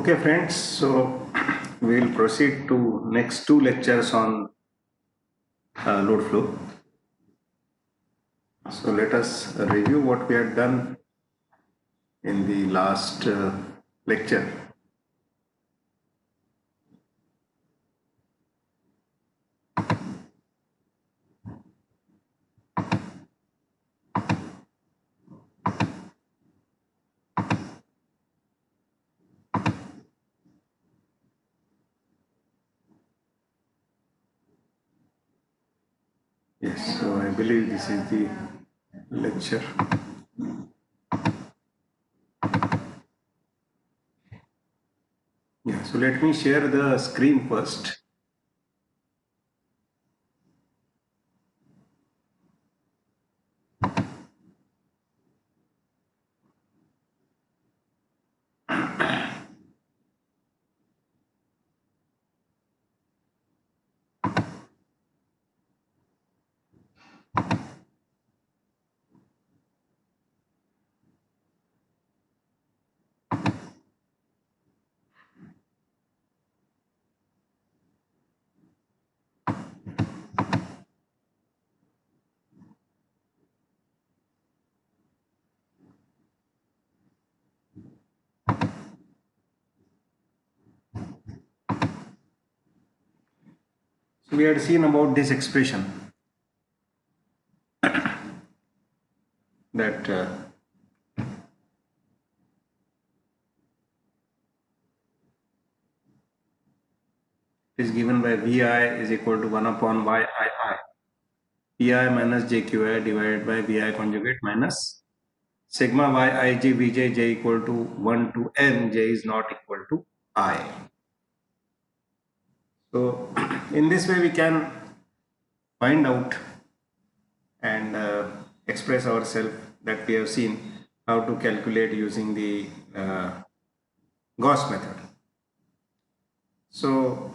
Okay friends, so we'll proceed to next two lectures on load flow. So let us review what we had done in the last lecture. Yes, so I believe this is the lecture. Yeah, so let me share the screen first. So we had seen about this expression that is given by Vi is equal to 1 upon Yii. Pi minus jqi divided by Vi conjugate minus sigma yij vj j equal to 1 to n, j is not equal to I. So in this way we can find out and express ourselves that we have seen how to calculate using the Gauss method. So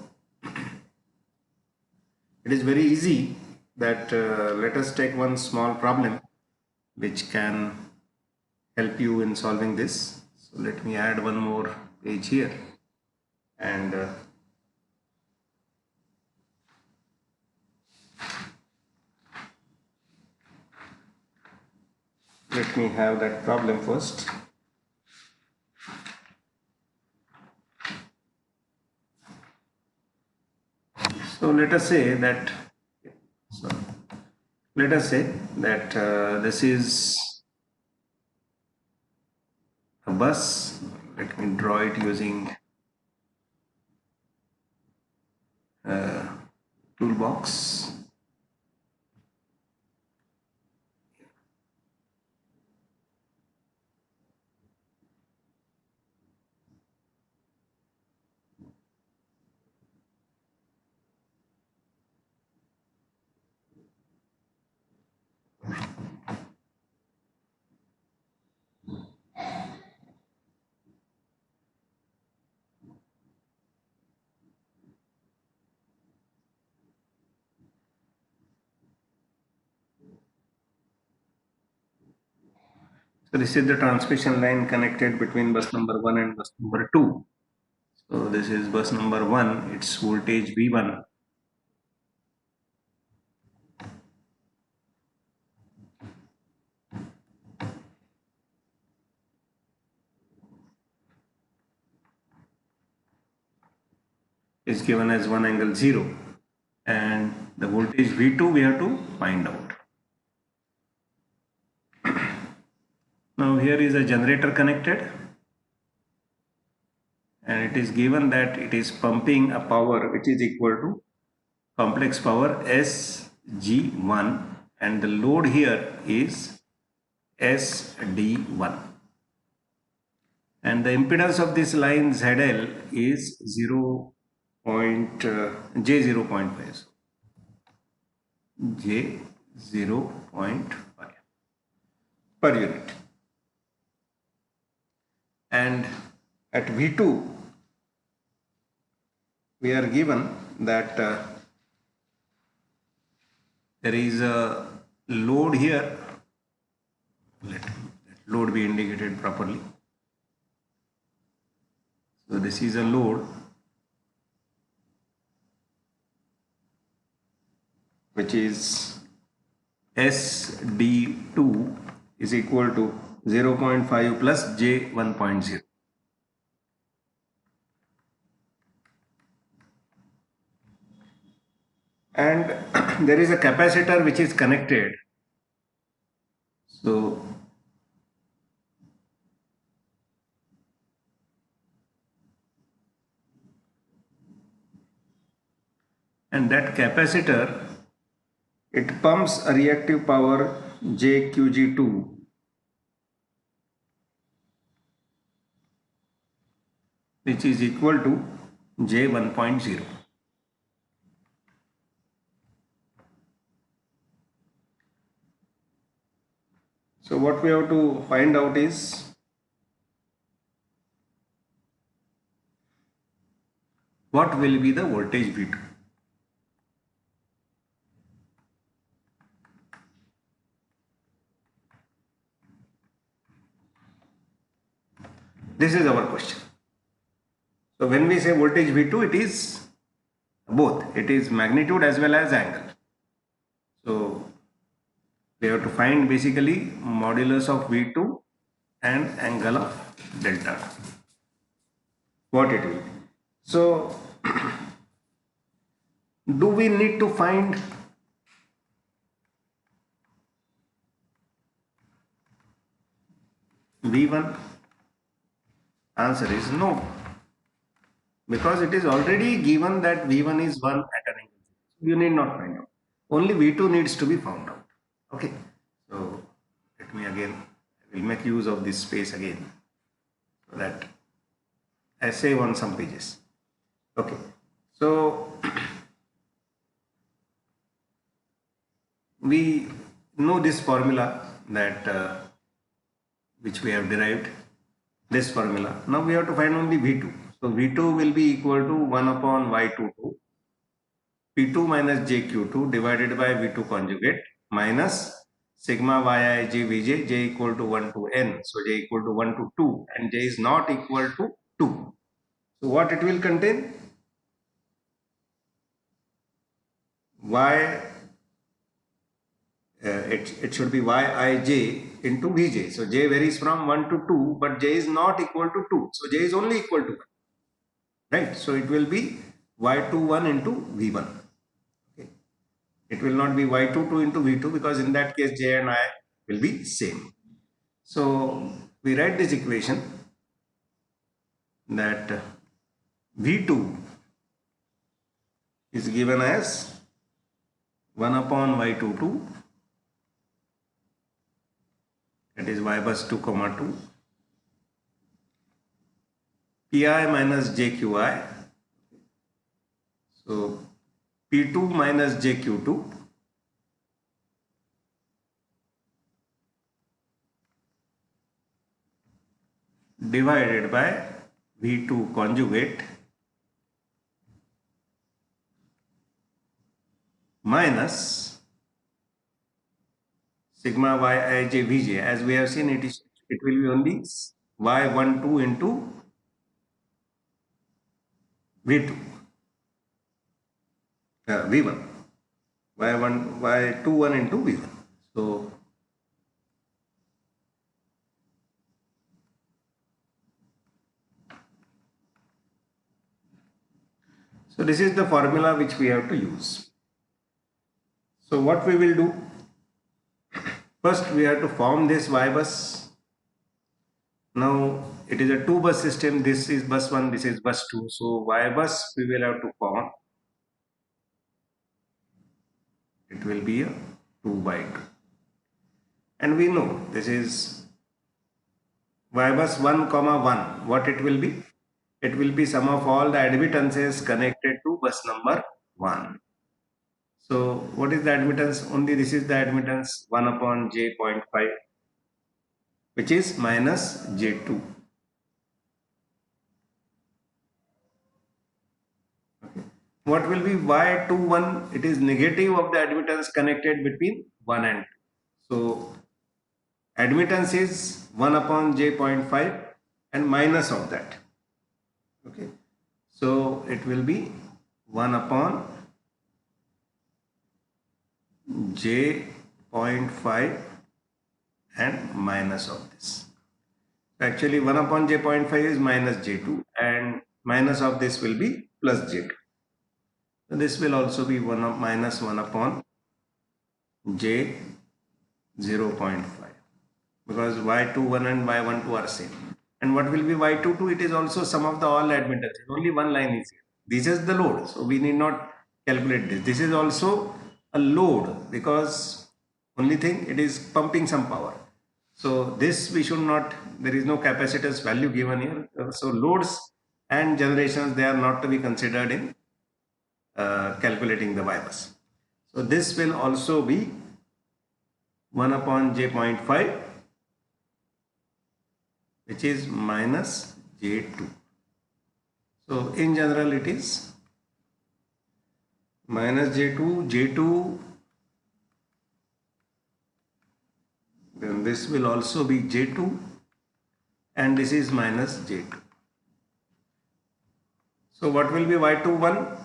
it is very easy that let us take one small problem which can help you in solving this. So let me add one more page here and let me have that problem first. So let us say that this is a bus. Let me draw it using toolbox. So this is the transmission line connected between bus number 1 and bus number 2. So this is bus number 1, its voltage V1. Is given as 1 angle 0, and the voltage V2 we have to find out. Now here is a generator connected, and it is given that it is pumping a power which is equal to complex power SG1, and the load here is SD1, and the impedance of this line ZL is J0.5. J0.5 per unit, and at V2 we are given that there is a load here. Let load be indicated properly. So this is a load which is SD2 is equal to 0.5 plus J 1.0. And there is a capacitor which is connected. So and that capacitor, it pumps a reactive power JQG2 which is equal to J 1.0. So what we have to find out is what will be the voltage V2. This is our question. So when we say voltage V2, it is both. It is magnitude as well as angle. So we have to find basically modulus of V2 and angle of delta. What it will be. So do we need to find V1? Answer is no. Because it is already given that V1 is 1 at an angle. You need not find out. Only V2 needs to be found out. Okay. So let me again, I will make use of this space again so that I save on some pages. Okay. So we know this formula that which we have derived, this formula. Now we have to find only V2. So V2 will be equal to 1 upon Y22 P2 minus JQ2 divided by V2 conjugate minus sigma Yij Vj, J equal to 1 to N. So J equal to 1 to 2 and J is not equal to 2. So what it will contain? It should be Yij into Vj. So J varies from 1 to 2, but J is not equal to 2. So J is only equal to 1. Right? So it will be Y21 into V1. Okay. It will not be Y22 into V2 because in that case J and I will be same. So we write this equation that V2 is given as 1 upon Y22, that is Y bus 2 comma 2, Pi minus JQi. So P2 minus JQ2 divided by V2 conjugate minus sigma Yij Vj. As we have seen, it will be only Y12 into V2. V1. Y21 into V1. So this is the formula which we have to use. So what we will do? First we have to form this Y bus. Now it is a 2 bus system. This is bus 1, this is bus 2. So Y bus we will have to form. It will be a 2 by 2. And we know this is Y bus 1 comma 1. What it will be? It will be sum of all the admittances connected to bus number 1. So what is the admittance? Only this is the admittance 1 upon J 0.5, which is minus J2. Okay. What will be Y21? It is negative of the admittance connected between 1 and 2. So admittance is 1 upon J 0.5 and minus of that, Okay, so it will be 1 upon j 0.5 and minus of this. Actually 1 upon j 0.5 is minus j2 and minus of this will be plus j2. So this will also be 1 of minus 1 upon j 0.5 because y21 and y12 are same. And what will be y22? It is also sum of the all admittances. Only one line is here. This is the load. So we need not calculate this. This is also a load because only thing it is pumping some power. So this we should not, there is no capacitance value given here. So loads and generations, they are not to be considered in calculating the Y bus. So this will also be 1 upon j 0.5 which is minus j2. So in general it is minus j2, then this will also be j2 and this is minus j2. So what will be y21?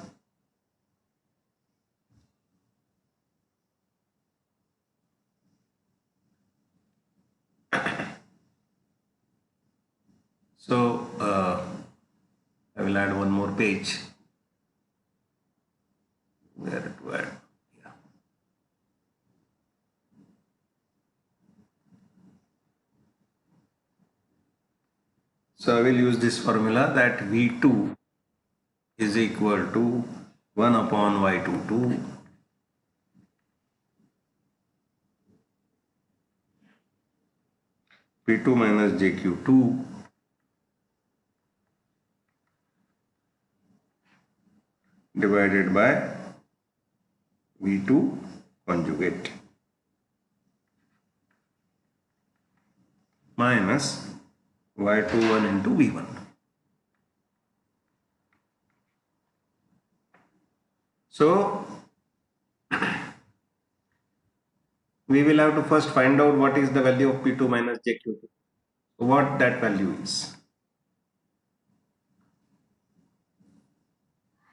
So I will add one more page. Where to add? Yeah. So I will use this formula that V2 is equal to 1 upon Y22 P2 minus JQ2 divided by V2 conjugate minus Y21 into V1. So we will have to first find out what is the value of P2 minus JQ2. What that value is.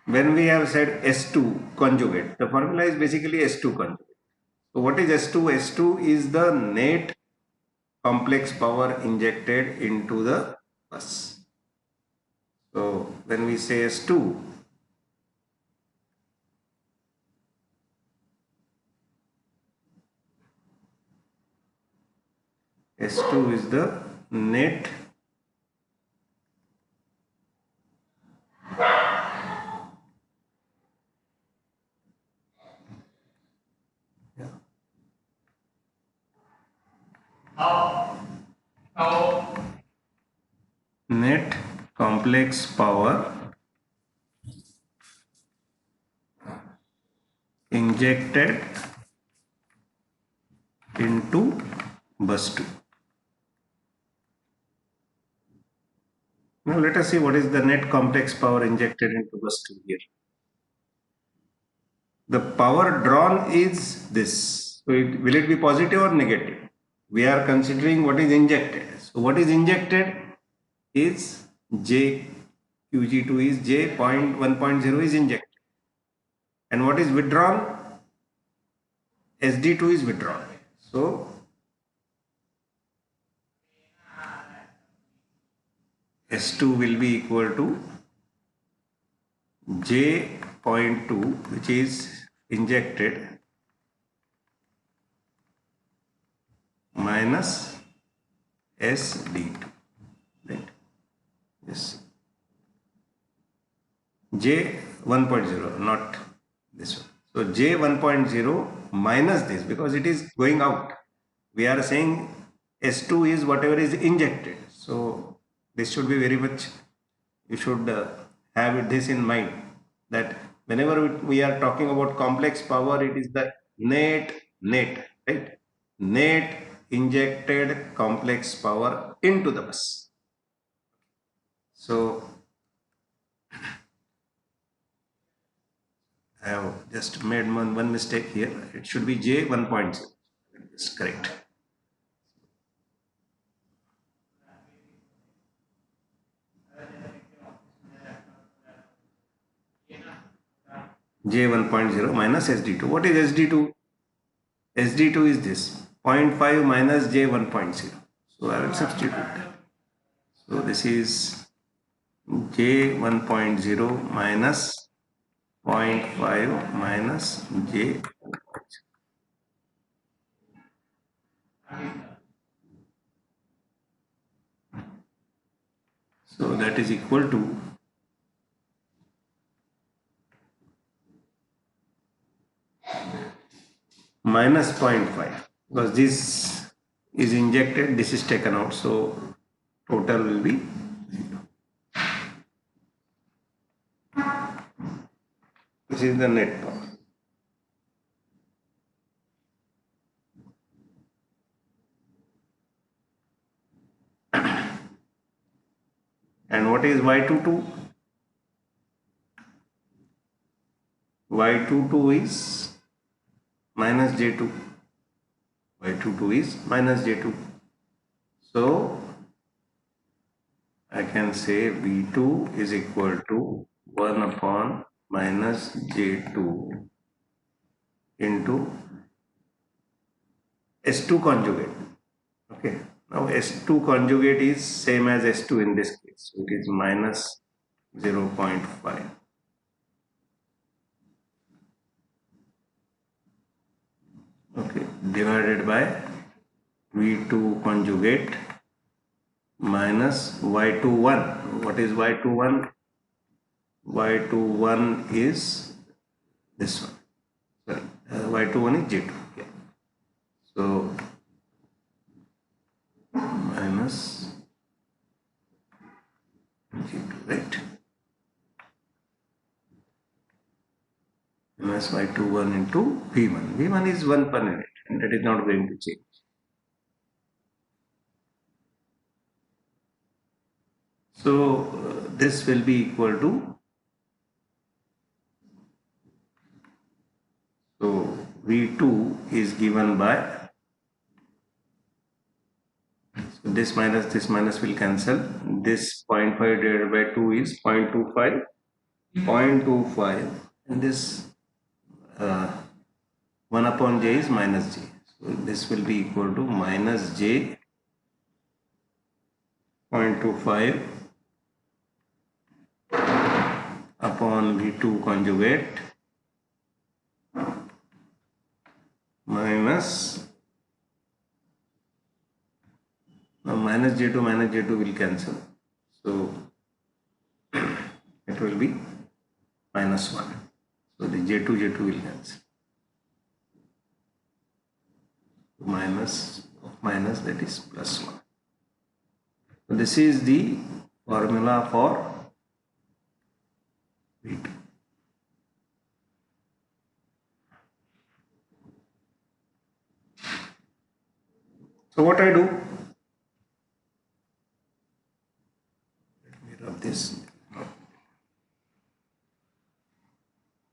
When we have said S2 conjugate, the formula is basically S2 conjugate. So what is S2? S2 is the net complex power injected into the bus. So when we say S2, S2 is the net net complex power injected into bus 2. Now let us see what is the net complex power injected into bus 2 here. The power drawn is this. So will it be positive or negative? We are considering what is injected. So what is injected is J, QG2 is J 1.0 is injected. And what is withdrawn? SD2 is withdrawn. So S2 will be equal to J.2 which is injected minus SD2, right? Yes. J 1.0, not this one. So J 1.0 minus this because it is going out. We are saying S2 is whatever is injected. So this should be very much, you should have this in mind that whenever we are talking about complex power, it is the net, right? Net injected complex power into the bus. So I have just made one mistake here. It should be J 1.0. It's correct. J1.0 minus SD2. What is SD2? SD2 is this 0.5 minus J1.0. So I will substitute that. So this is J1.0 minus 0.5 minus J. So that is equal to minus 0.5, because this is injected, this is taken out, so total will be 0. This is the net power. And what is Y22? Y22 is minus J2. Y22 is minus J2. So I can say V2 is equal to 1 upon minus J2 into S2 conjugate. Okay. Now S2 conjugate is same as S2 in this case. So it is minus 0.5. Okay. Divided by V2 conjugate minus Y21. What is Y21? Y21 is this one. Sorry, Y21 is J2. Yeah. So minus J2, right? Minus Y21 into V1. V1 is 1 per unit, and that is not going to change. So this will be equal to, so V2 is given by, so this minus will cancel. This 0.5 divided by 2 is 0.25, 0.25, and this 1 upon j is minus j. So this will be equal to minus j 0.25 upon V2 conjugate minus, now minus j2 will cancel. So it will be minus 1. So the j2 will cancel. Minus of minus, that is plus 1. So this is the formula for V2. So what I do? Let me rub this.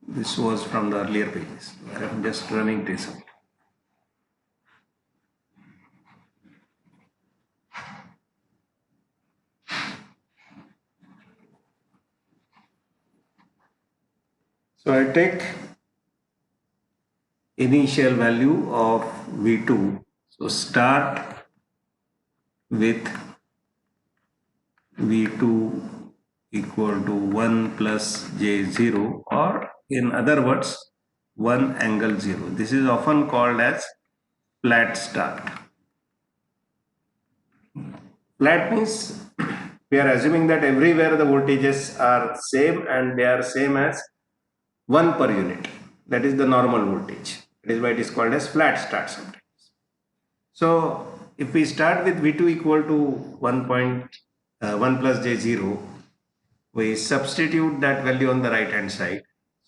This was from the earlier pages. I am just running this out. So I take initial value of V2. So start with V2 equal to 1 plus J0, or in other words 1 angle 0. This is often called as flat start. Flat means we are assuming that everywhere the voltages are same and they are same as 1 per unit. That is the normal voltage. That is why it is called as flat start sometimes. So if we start with V2 equal to 1 plus J0, we substitute that value on the right hand side.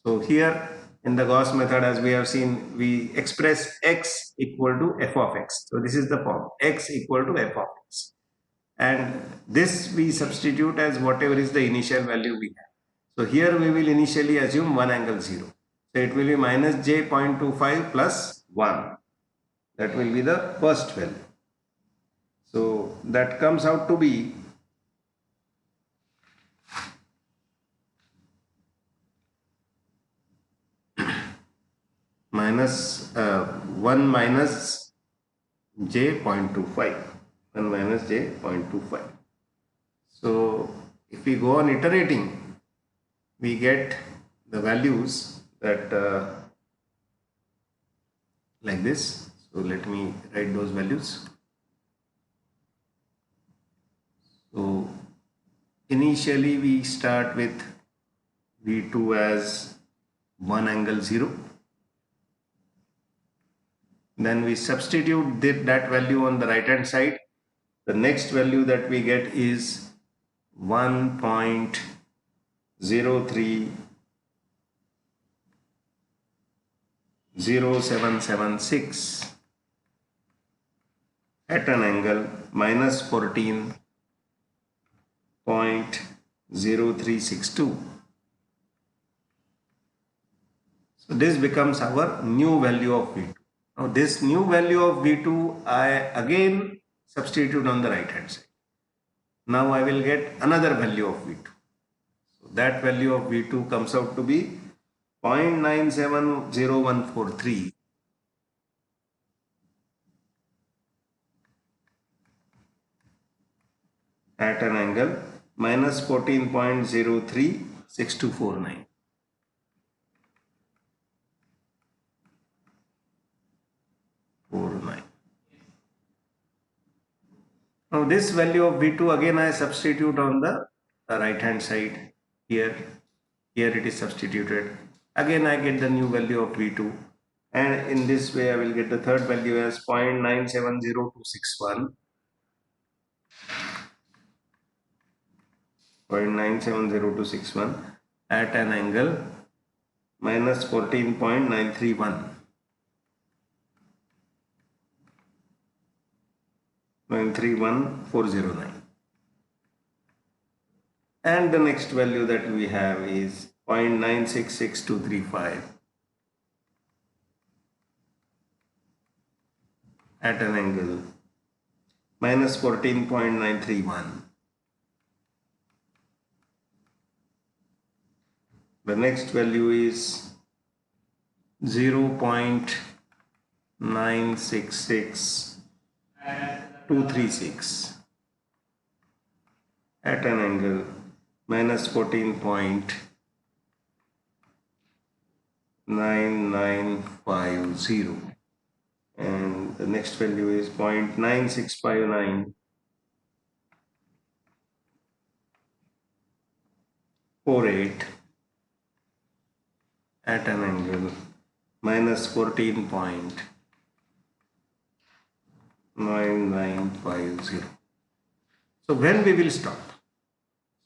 So here in the Gauss method, as we have seen, we express x equal to f of x. So this is the form, x equal to f of x. And this we substitute as whatever is the initial value we have. So here we will initially assume 1 angle 0. So it will be minus j 0.25 plus 1. That will be the first value. So that comes out to be 1 minus j 0.25. 1 minus j 0.25. So if we go on iterating, we get the values that like this. So let me write those values. So initially we start with V2 as 1 angle 0. Then we substitute that value on the right hand side. The next value that we get is 1.030776 at an angle minus 14.0362. So this becomes our new value of V2. Now this new value of V2 I again substitute on the right hand side. Now I will get another value of V2. So that value of V2 comes out to be 0.970143 at an angle minus 14.036249. Now this value of V2 again I substitute on the right hand side here. Here it is substituted. Again I get the new value of V2, and in this way I will get the third value as 0.970261. 0.970261 at an angle minus 14.931. 931,409. And the next value that we have is 0.966235 at an angle minus 14.931. The next value is 0.966236 at an angle minus 14.9950, and the next value is 0.965948 at an angle minus 14.9950. So when we will stop?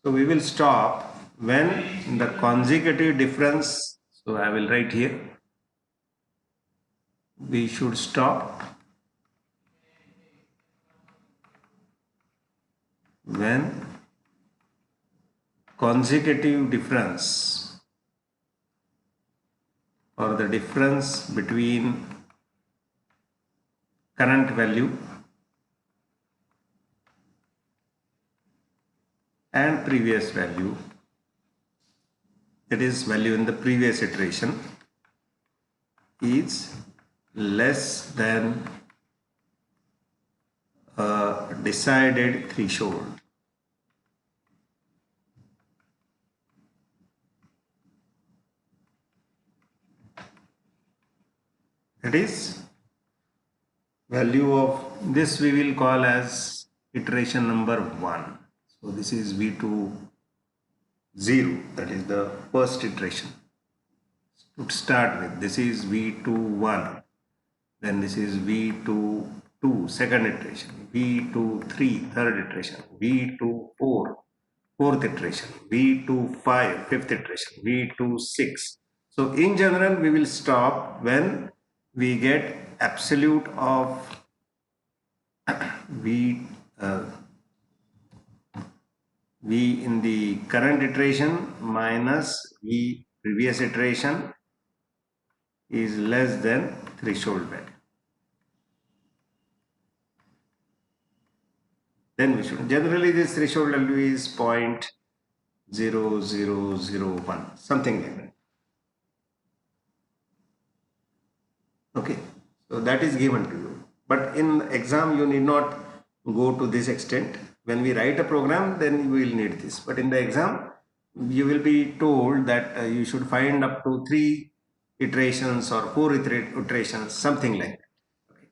So we will stop when the consecutive difference, so I will write here, we should stop when consecutive difference or the difference between current value and previous value, that is value in the previous iteration, is less than a decided threshold. That is value of this we will call as iteration number 1. So this is V2 0, that is the first iteration. To start with, this is V2 1, then this is V2 2, second iteration, V2 3, third iteration, V2 4, fourth iteration, V2 5, fifth iteration, V2 6. So in general we will stop when we get absolute of V in the current iteration minus V previous iteration is less than threshold value. Then we should, generally this threshold value is 0.0001, something like that. Okay, So that is given to you. But in exam, you need not go to this extent. When we write a program, then we will need this. But in the exam, you will be told that you should find up to 3 iterations or 4 iterations, something like that. Okay.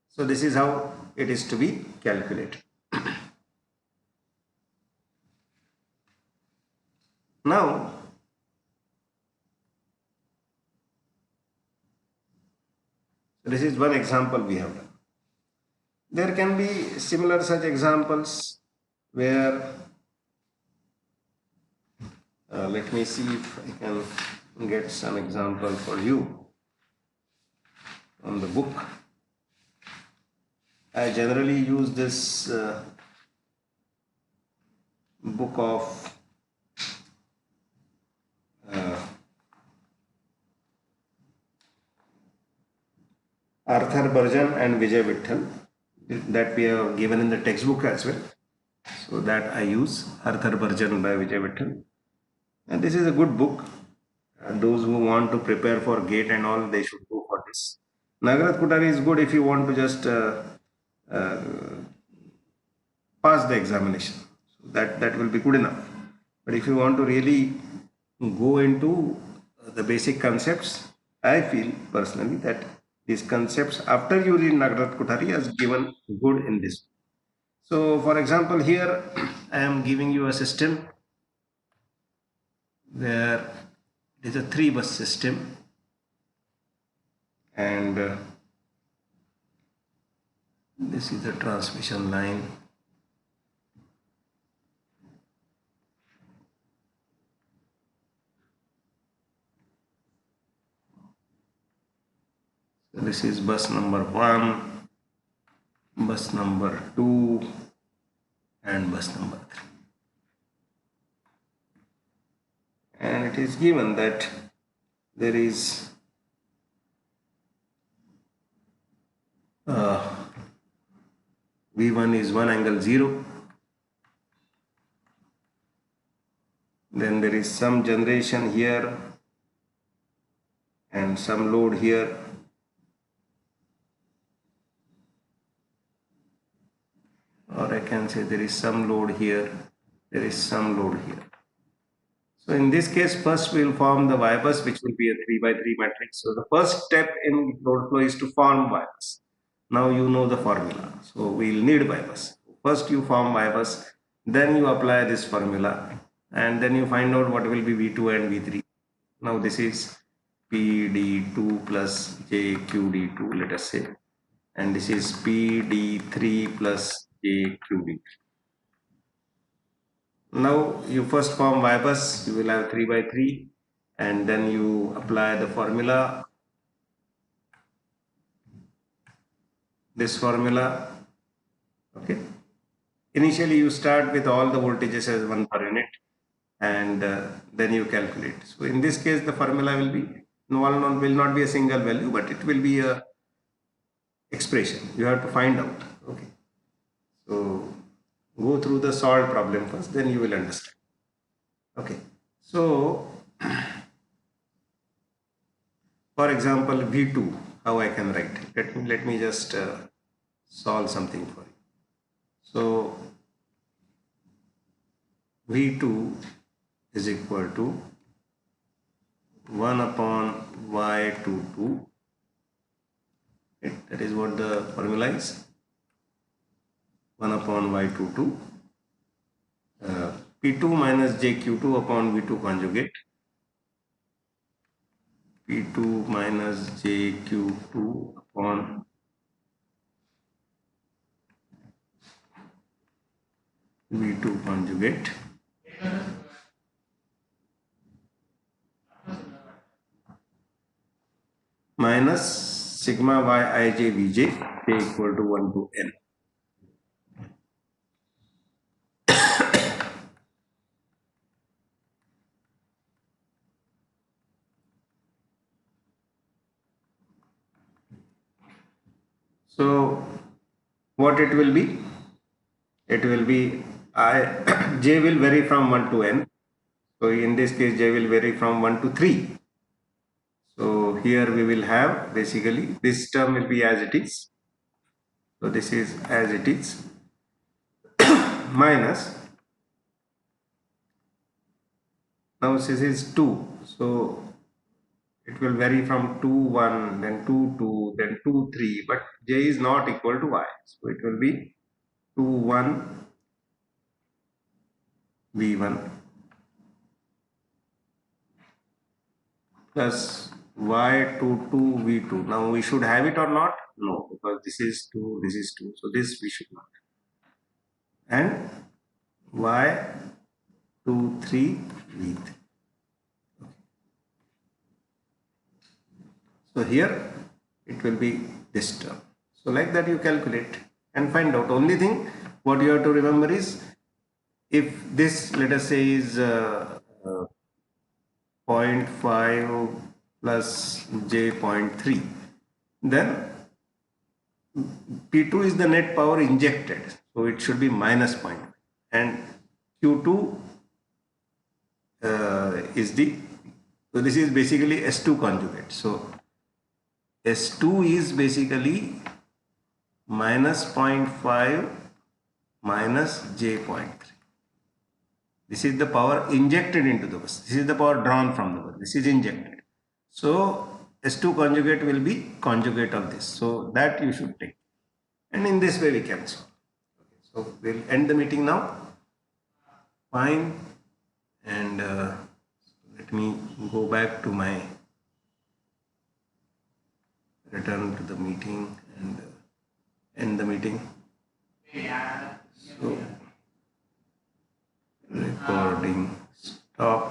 So this is how it is to be calculated. Now, this is one example we have done. There can be similar such examples where, let me see if I can get some example for you from the book. I generally use this book of Arthur Burjan and Vijay Vittal that we have given in the textbook as well. So that I use Arthur Burjan by Vijay Vittal. And this is a good book. Those who want to prepare for GATE and all, they should go for this. Nagrath Kutari is good if you want to just pass the examination. So that will be good enough. But if you want to really go into the basic concepts, I feel personally that these concepts, after you read Nagrath Kutari, is given good in this. So, for example, here I am giving you a system where it is a 3-bus system, and this is the transmission line. So this is bus number 1, bus number 2, and bus number 3. And it is given that there is V1 is 1 angle 0. Then there is some generation here and some load here. Or I can say there is some load here, there is some load here. So in this case, first we will form the Y bus, which will be a 3x3 matrix. So the first step in load flow is to form Y bus. Now you know the formula. So we will need Y bus. First you form Y bus, then you apply this formula, and then you find out what will be V2 and V3. Now this is PD2 plus JQD2, let us say, and this is PD3 plus JQD3. Now you first form Y bus, you will have 3x3, and then you apply the formula, this formula. Okay. Initially you start with all the voltages as 1 per unit, and then you calculate. So in this case the formula will not be a single value, but it will be a expression. You have to find out. Okay. So go through the solved problem first, then you will understand. Okay. So for example, V2, how I can write it? Let me just solve something for you. So V2 is equal to 1 upon Y22. That is what the formula is. 1 upon Y22. P2 minus JQ2 upon V2 conjugate. P2 minus JQ2 upon V2 conjugate minus sigma Yij Vj k equal to 1 to n. So what it will be? It will be j will vary from 1 to n. So in this case j will vary from 1 to 3. So here we will have basically this term will be as it is. So this is as it is minus, now this is 2. So it will vary from 2 1, then 2 2, then 2 3, but j is not equal to y. So it will be 2 1 v1 plus y2 2 v2. Now we should have it or not? No, because this is 2, this is 2. So this we should not. And y2 3 v3. So here it will be this term. So like that you calculate and find out. Only thing what you have to remember is, if this let us say is 0.5 plus j 0.3, then P2 is the net power injected, so it should be minus 0.5, and Q2 is the, so this is basically S2 conjugate. So S2 is basically minus 0.5 minus j 0.3. This is the power injected into the bus. This is the power drawn from the bus. This is injected. So S2 conjugate will be conjugate of this. So that you should take. And in this way we can solve. Okay, so we'll end the meeting now. Fine. And let me go back to my, return to the meeting and end the meeting. So recording stop.